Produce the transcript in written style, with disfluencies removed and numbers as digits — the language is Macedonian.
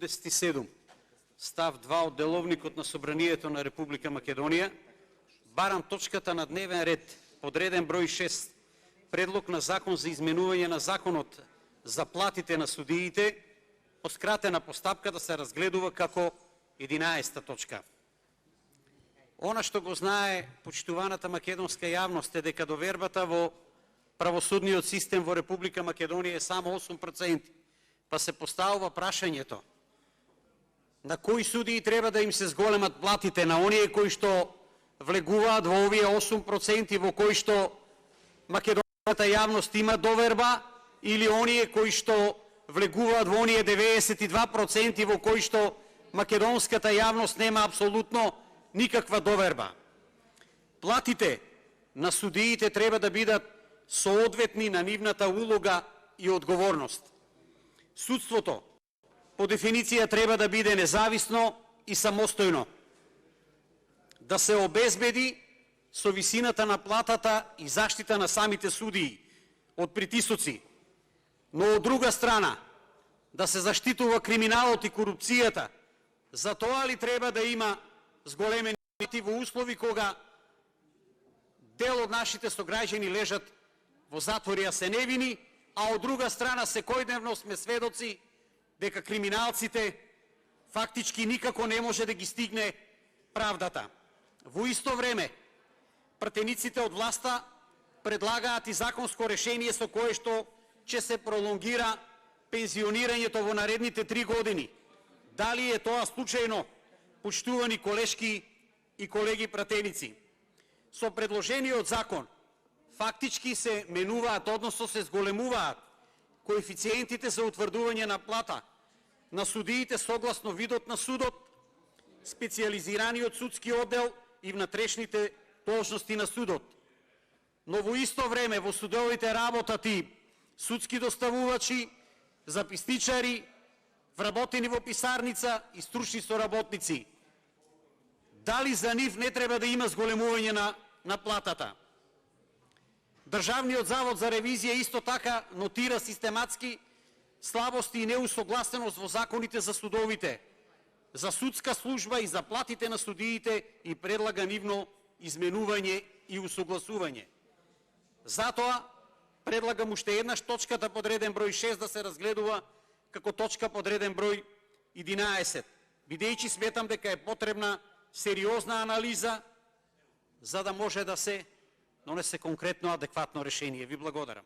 37, став 2 од Деловникот на Собранието на Република Македонија, барам точката на дневен ред, подреден број 6, предлог на закон за изменување на законот за платите на судиите, по скратена постапка да се разгледува како 11 точка. Она што го знае почитуваната македонска јавност е дека довербата во правосудниот систем во Република Македонија е само 8%, па се поставува прашањето на кои судии треба да им се зголемат платите, на оние кои што влегуваат во овие 8% во кои што македонската јавност има доверба, или оние кои што влегуваат во оние 92% во кои што македонската јавност нема апсолутно никаква доверба. Платите на судиите треба да бидат соодветни на нивната улога и одговорност. Судството по дефиниција треба да биде независно и самостојно, да се обезбеди со висината на платата и заштита на самите судии од притисоци, но од друга страна да се заштитува криминалот и корупцијата. За тоа ли треба да има зголемени плати во услови кога дел од нашите сограѓани лежат во затвори, а се невини, а од друга страна секојдневно сме сведоци дека криминалците фактички никако не може да ги стигне правдата. Во исто време, пратениците од власта предлагаат и законско решение со кое што ќе се пролонгира пензионирањето во наредните 3 години. Дали е тоа случајно, почитувани колешки и колеги пратеници? Со предложениот закон фактички се менуваат, односно се зголемуваат коефициентите за утврдување на плата на судиите согласно видот на судот, специјализираниот судски оддел и внатрешните должности на судот. Но во исто време во судовите работат и судски доставувачи, записничари, вработени во писарница и стручни соработници. Дали за нив не треба да има зголемување на платата? Државниот завод за ревизија исто така нотира систематски слабости и неусогласеност во законите за судовите, за судска служба и за платите на судиите и предлага нивно изменување и усогласување. Затоа предлагам уште еднаш точката подреден број 6 да се разгледува како точка подреден број 11, бидејќи сметам дека е потребна сериозна анализа за да може да се донесе конкретно адекватно решение. Ви благодарам.